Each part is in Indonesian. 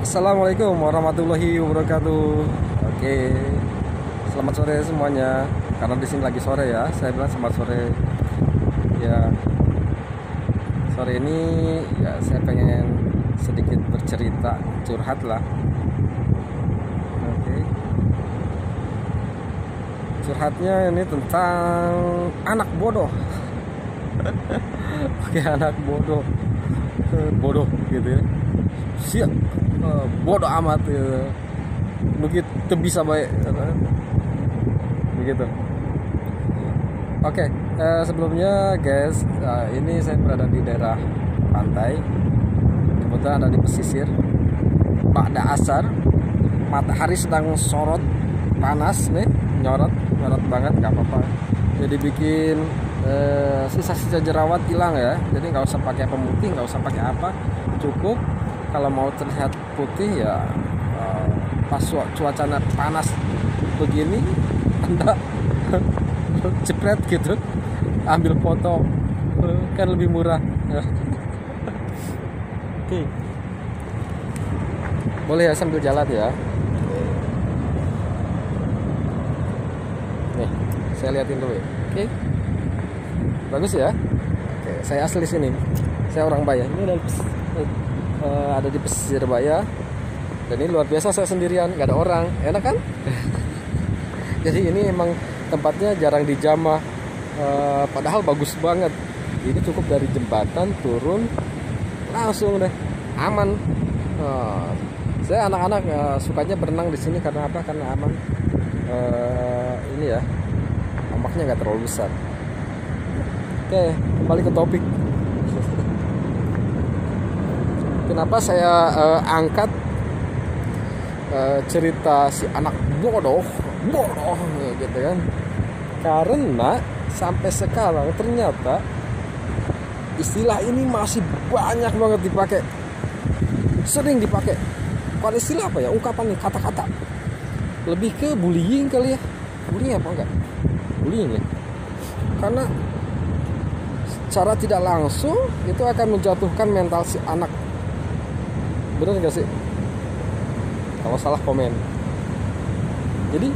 Assalamualaikum warahmatullahi wabarakatuh. Oke, selamat sore semuanya. Karena di sini lagi sore ya, saya bilang selamat sore. Ya, sore ini ya saya pengen sedikit bercerita, curhat lah. Oke, curhatnya ini tentang anak bodoh. Oke, anak bodoh, bodoh gitu ya. Siap, bodoh amat gitu. Begitu bisa baik begitu. Oke, sebelumnya guys, ini saya berada di daerah pantai, kebetulan ada di pesisir. Pada asar, matahari sedang sorot, panas nih, nyorot banget, nggak apa-apa. Jadi bikin sisa-sisa jerawat hilang ya. Jadi nggak usah pakai pemutih, nggak usah pakai apa, cukup kalau mau terlihat putih ya pas cuaca panas begini Anda jepret gitu, ambil foto kan lebih murah. Oke. Boleh ya sambil jalan ya. Nih, saya liatin dulu ya. Oke. Bagus ya. Oke, saya asli sini. Saya orang Baya. Ini ada di pesisir Baya. Dan ini luar biasa, saya sendirian, nggak ada orang, enak kan? Jadi ini emang tempatnya jarang dijamah, padahal bagus banget. Ini cukup dari jembatan turun langsung deh, aman. Saya anak-anak sukanya berenang di sini karena apa? Karena aman. Ini ya, ombaknya nggak terlalu besar. Oke, kembali ke topik. Kenapa saya angkat cerita si anak bodoh gitu kan? Karena sampai sekarang ternyata istilah ini masih banyak banget dipakai, sering dipakai. Bukan istilah apa ya, ungkapan nih, kata-kata. Lebih ke bullying kali ya. Bullying apa enggak? Bullying ya. Karena secara tidak langsung itu akan menjatuhkan mental si anak. Bener gak sih? Kalau salah komen. Jadi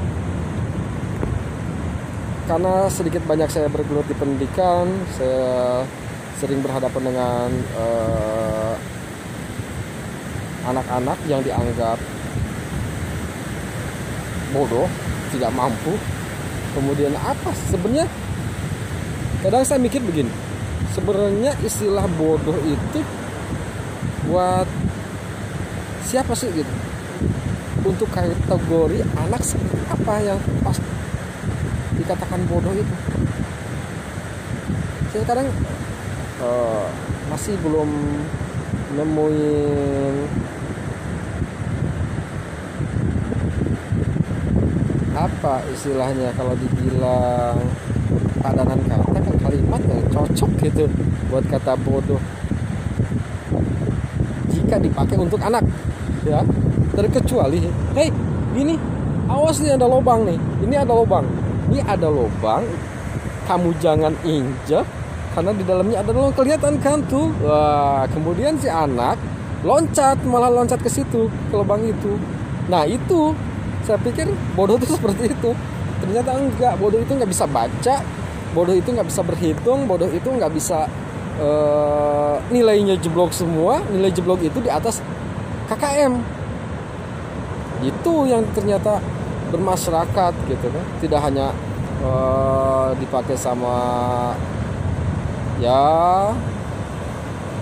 karena sedikit banyak saya bergelut di pendidikan, saya sering berhadapan dengan anak-anak yang dianggap bodoh, tidak mampu. Kemudian apa sebenarnya? Kadang saya mikir begini, sebenarnya istilah bodoh itu buat siapa sih gitu? Untuk kategori anak seperti apa yang pas dikatakan bodoh itu? Saya kadang masih belum nemuin apa istilahnya, kalau dibilang padanan kata kan kalimat yang cocok gitu buat kata bodoh jika dipakai untuk anak ya. Terkecuali, hey, ini awas nih, ada lubang nih. Ini ada lubang. Ini ada lubang. Kamu jangan injak karena di dalamnya ada lubang, kelihatan kan tuh. Wah, kemudian si anak malah loncat ke situ, ke lubang itu. Nah, itu saya pikir bodoh itu seperti itu. Ternyata enggak. Bodoh itu nggak bisa baca. Bodoh itu nggak bisa berhitung. Bodoh itu nggak bisa nilainya jeblok semua. Nilai jeblok itu di atas KKM. Itu yang ternyata bermasyarakat gitu kan, tidak hanya dipakai sama ya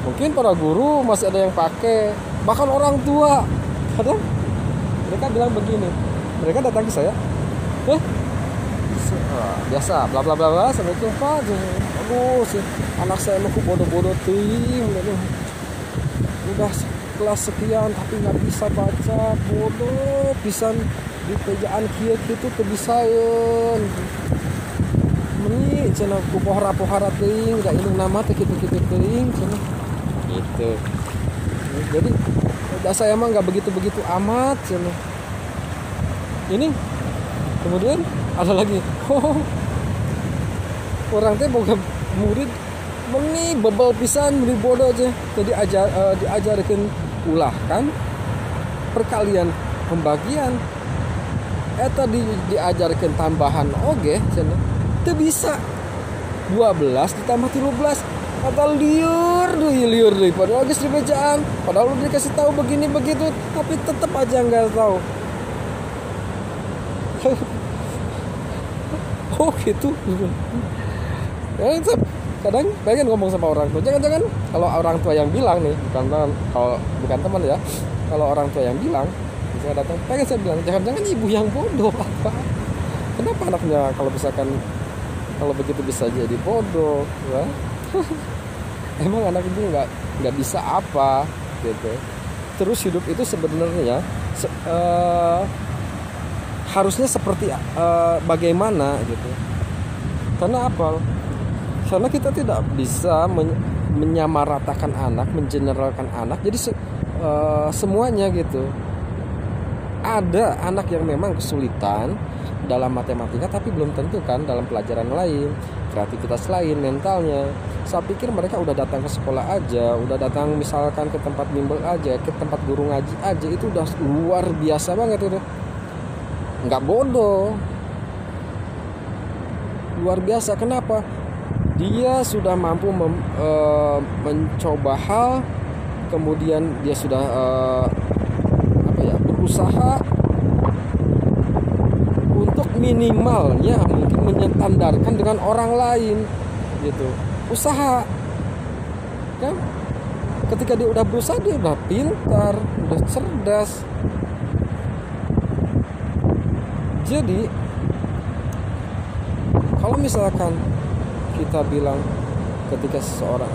mungkin para guru masih ada yang pakai, bahkan orang tua. Kadang mereka bilang begini, mereka datang ke saya, biasa bla bla bla bla, assalamualaikum Pak, aduh si anak saya mau bodoh-bodoh tuh, udah kelas sekian tapi nggak bisa baca, bodoh pisan di pejaan kieu kitu teu bisaeun. Meni cenah ku pohara-pohara teuing da indung nama teh kitu-kitu teuing cenah. Gitu. Jadi saya emang nggak begitu-begitu amat cenah. Ini kemudian ada lagi. Orang teh boga murid meni bebel pisan beli bodoh aja. Jadi diajarkeun ulah kan perkalian pembagian eta diajarkan tambahan oge cenah teu bisa 12 ditambah 13 atau liur deui padahal geus dibacaan, padahal udah dikasih tahu begini begitu tapi tetap aja nggak tahu. Oh gitu. Ya, kadang pengen ngomong sama orang tua, jangan-jangan kalau orang tua yang bilang nih, bukan teman ya, kalau orang tua yang bilang saya datang, pengen saya bilang jangan-jangan ibu yang bodoh apa, kenapa anaknya kalau begitu bisa jadi bodoh ya? Emang anak itu nggak bisa apa gitu. Terus hidup itu sebenarnya harusnya seperti bagaimana gitu. Karena apa? Karena kita tidak bisa menyamaratakan anak, mengeneralkan anak. Jadi semuanya gitu. Ada anak yang memang kesulitan dalam matematika, tapi belum tentu kan dalam pelajaran lain, kreativitas lain, mentalnya. Saya pikir mereka udah datang ke sekolah aja, udah datang misalkan ke tempat bimbel aja, ke tempat guru ngaji aja, itu udah luar biasa banget itu. Nggak bodoh, luar biasa. Kenapa? Dia sudah mampu mencoba hal, kemudian dia sudah berusaha untuk minimalnya mungkin menyetandarkan dengan orang lain gitu. Usaha kan, ketika dia udah berusaha, dia udah pintar, udah cerdas. Jadi kalau misalkan kita bilang ketika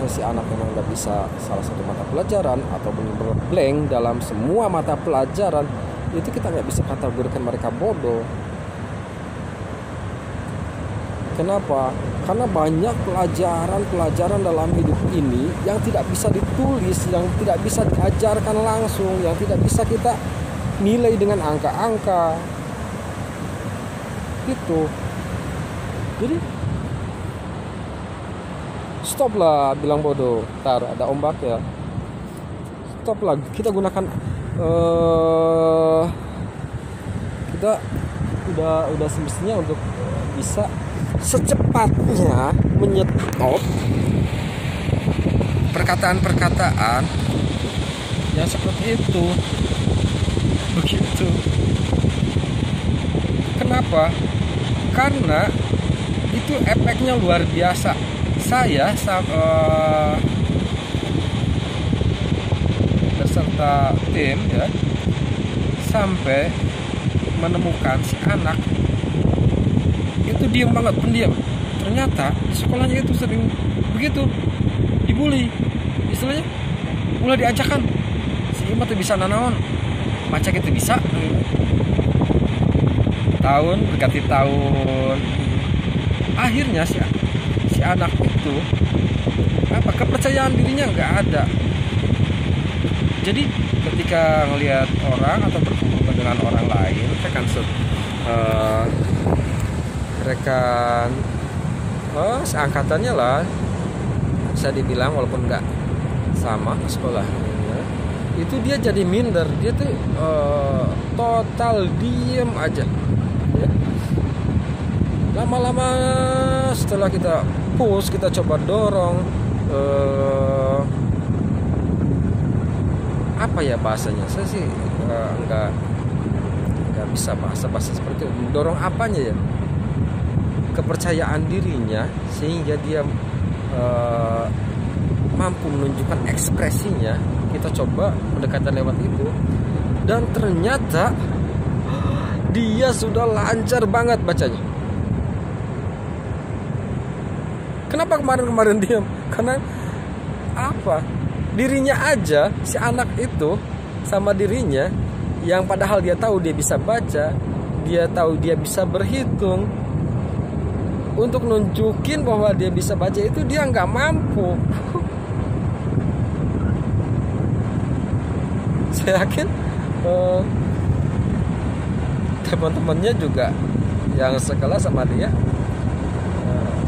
si anak memang nggak bisa salah satu mata pelajaran atau benar-benar blank dalam semua mata pelajaran, itu kita nggak bisa kategorikan mereka bodoh. Kenapa? Karena banyak pelajaran dalam hidup ini yang tidak bisa ditulis, yang tidak bisa diajarkan langsung, yang tidak bisa kita nilai dengan angka-angka gitu. Jadi stop lah bilang bodoh. Ntar ada ombak ya. Stop lah. Kita gunakan kita udah semestinya untuk bisa secepatnya menyetop perkataan-perkataan yang seperti itu. Begitu. Kenapa? Karena itu efeknya luar biasa. Saya beserta tim ya sampai menemukan si anak itu diam banget, pendiam. Ternyata di sekolahnya itu sering begitu dibully, istilahnya mulai diajakan si Ima tuh bisa nanaon macam itu bisa tahun berganti tahun. Akhirnya si anak itu kepercayaan dirinya nggak ada. Jadi ketika melihat orang atau berhubungan dengan orang lain, rekan seangkatannya lah, bisa dibilang walaupun nggak sama sekolahnya, itu dia jadi minder. Dia tuh total diem aja ya. Lama-lama setelah kita push, kita coba dorong apa ya bahasanya, saya sih nggak bisa bahasa seperti itu. Dorong apanya ya, kepercayaan dirinya sehingga dia mampu menunjukkan ekspresinya. Kita coba pendekatan lewat itu, dan ternyata dia sudah lancar banget bacanya. Kenapa kemarin diam? Karena apa? Dirinya aja, si anak itu sama dirinya, yang padahal dia tahu dia bisa baca, dia tahu dia bisa berhitung, untuk nunjukin bahwa dia bisa baca itu dia nggak mampu. Saya yakin teman-temannya juga yang sekelas sama dia,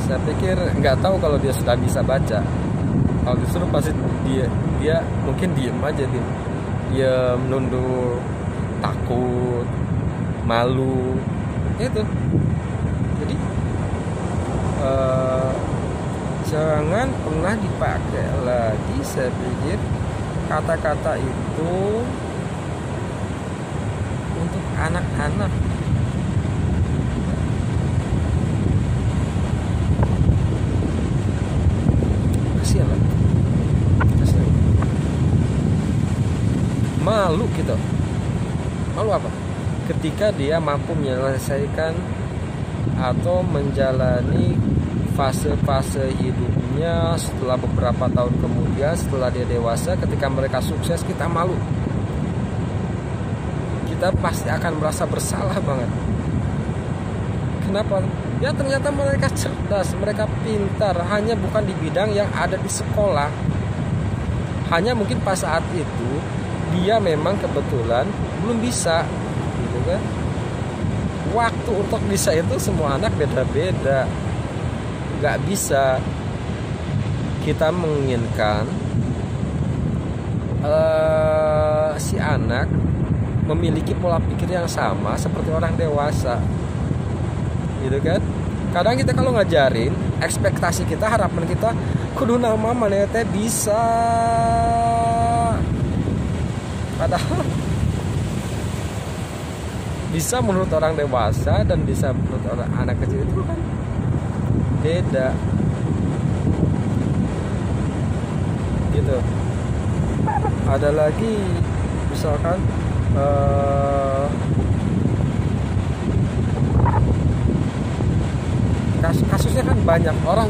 saya pikir nggak tahu kalau dia sudah bisa baca. Kalau disuruh pasti dia mungkin diem aja, dia nunduk takut, malu, itu. Jadi jangan pernah dipakai lagi, saya pikir, kata-kata itu untuk anak-anak. Kasihan lah, kasihan. Malu gitu. Malu apa? Ketika dia mampu menyelesaikan atau menjalani fase-fase hidupnya setelah beberapa tahun kemudian, setelah dia dewasa, ketika mereka sukses, kita malu. Kita pasti akan merasa bersalah banget. Kenapa? Ya ternyata mereka cerdas, mereka pintar, hanya bukan di bidang yang ada di sekolah. Hanya mungkin pas saat itu dia memang kebetulan belum bisa, gitu kan? Waktu untuk bisa itu semua anak beda-beda. Gak bisa kita menginginkan si anak memiliki pola pikir yang sama seperti orang dewasa, gitu kan? Kadang kita kalau ngajarin, ekspektasi kita, harapan kita, kudu nama mana teh bisa. Padahal bisa menurut orang dewasa dan bisa menurut orang anak kecil itu kan beda, gitu. Ada lagi misalkan kasusnya kan banyak, orang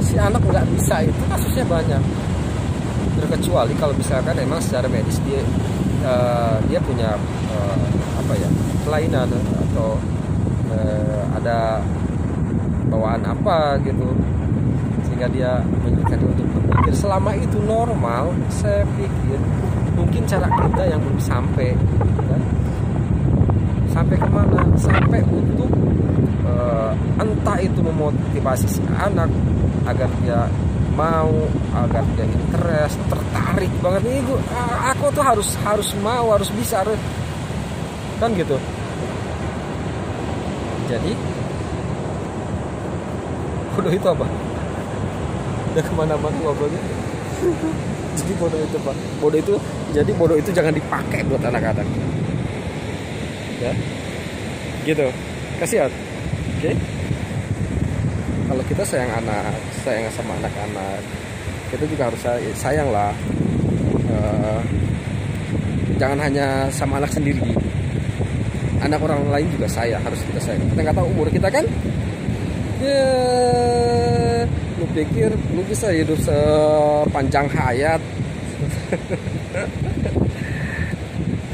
si anak nggak bisa, itu kasusnya banyak. Terkecuali kalau misalkan emang secara medis dia punya kelainan atau ada bawaan apa gitu, sehingga dia menyukai untuk berpikir. Selama itu normal, saya pikir mungkin cara kita yang belum sampai, kan? Sampai kemana? Sampai untuk entah itu memotivasi si anak agar dia mau, agar dia interest, tertarik banget nih, aku tuh harus mau, harus bisa, kan gitu. Jadi bodoh itu apa? Udah kemana-mana ngobrolnya. Jadi bodoh itu apa? Bodoh itu jangan dipakai buat anak-anak. Ya, gitu. Kasihan. Oke? Kalau kita sayang sama anak-anak, kita juga harus sayang lah. Jangan hanya sama anak sendiri. Anak orang lain juga harus kita sayang. Kita nggak tahu umur kita kan? Ya, lu pikir lu bisa hidup sepanjang hayat?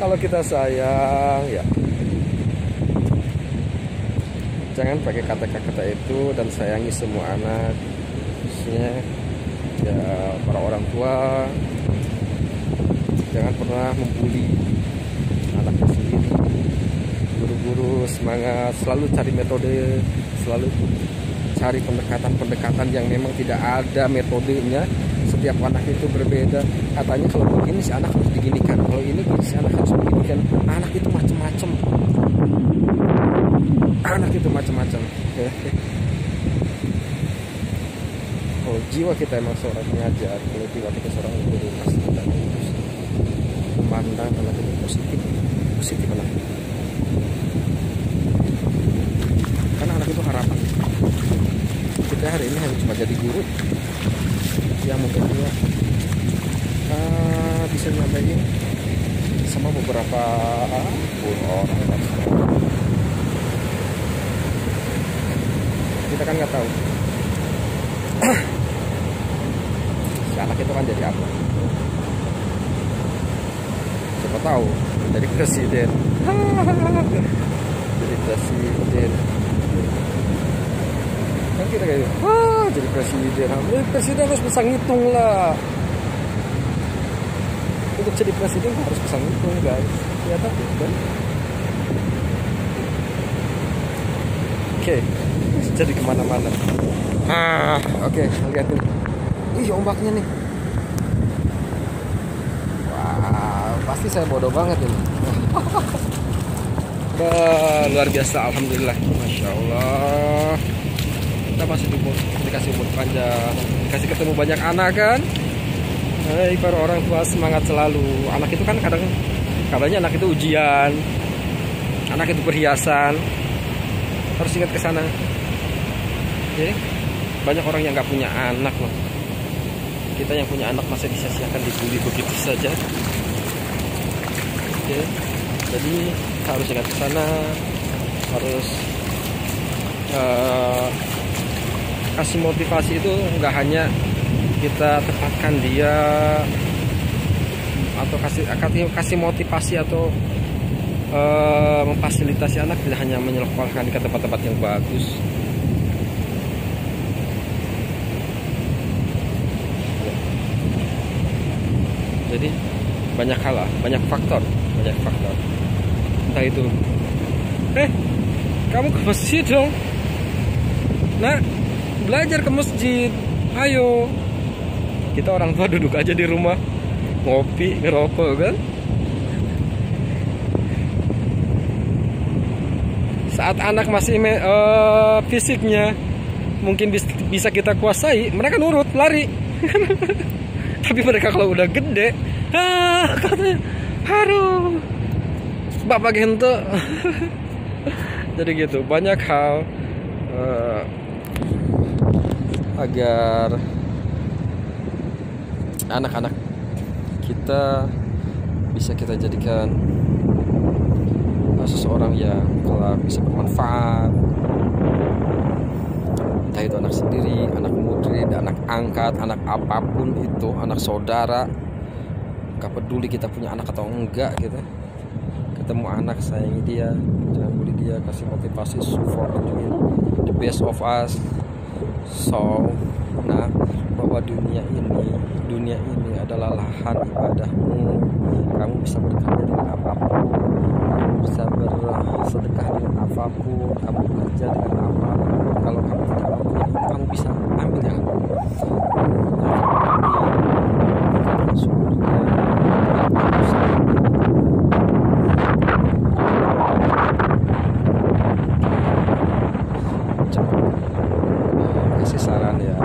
Kalau kita sayang, ya jangan pakai kata-kata itu, dan sayangi semua anak, khususnya ya para orang tua. Jangan pernah membuli anaknya sendiri. Buru-buru semangat, selalu cari metode, selalu cari pendekatan yang memang tidak ada metodenya. Setiap anak itu berbeda. Katanya kalau begini si anak harus diginikan, kalau ini si anak harus beginikan. Anak itu macam-macam. Kalau jiwa kita emang seorang pengajar, kalau jiwa kita seorang guru, pasti kita harus memandang anak itu positif anak. Karena anak itu harapan. Kita hari ini hanya cuma jadi guru yang mungkin dia bisa nyampein sama beberapa orang. Kita kan nggak tahu si anak itu kan jadi apa. Siapa tahu jadi presiden. Jadi presiden kan, kita kayak jadi presiden harus bisa ngitung lah. Untuk jadi presiden harus bisa ngitung, guys. Ya tapi kan oke. Jadi kemana-mana. Oke, lihatin. Ih, ombaknya nih. Wah, pasti saya bodoh banget ini. Wah, luar biasa, alhamdulillah, masya Allah. Kita masih dikasih umur panjang, dikasih ketemu banyak anak kan. Hai, para orang tua semangat selalu. Anak itu kan katanya anak itu ujian, anak itu perhiasan. Harus ingat ke sana. Oke, banyak orang yang nggak punya anak loh. Kita yang punya anak masih disia-siakan, dibully begitu saja. Oke, jadi harus ingat ke sana, harus kasih motivasi itu nggak hanya kita tempatkan dia atau kasih motivasi atau memfasilitasi anak, tidak hanya menyekolahkan ke tempat-tempat yang bagus. Jadi banyak hal lah, banyak faktor. Entah itu, kamu ke masjid dong, nak, belajar ke masjid, ayo. Kita orang tua duduk aja di rumah, ngopi, ngerokok kan. Saat anak masih fisiknya mungkin bisa kita kuasai, mereka nurut, lari. Tapi mereka kalau udah gede, katanya, aduh, bapak gente. Jadi gitu, banyak hal agar anak-anak kita bisa kita jadikan seseorang yang kelak bisa bermanfaat. Entah itu anak sendiri, anak murid, anak angkat, anak apapun itu, anak saudara. Gak peduli kita punya anak atau enggak gitu. Ketemu anak, sayangi dia, jangan bully dia, kasih motivasi, support, tunjukin the best of us. So, nah, bahwa dunia ini adalah lahan ibadahmu. Kamu bisa berkarya dengan apapun, kamu bisa bersedekah dengan apapun, kamu bekerja dengan apapun. Kalau kamu tidak mampu, ya kamu bisa ambil yang sumbernya. Kasih saran ya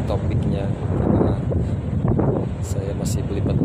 topiknya, karena saya masih belibet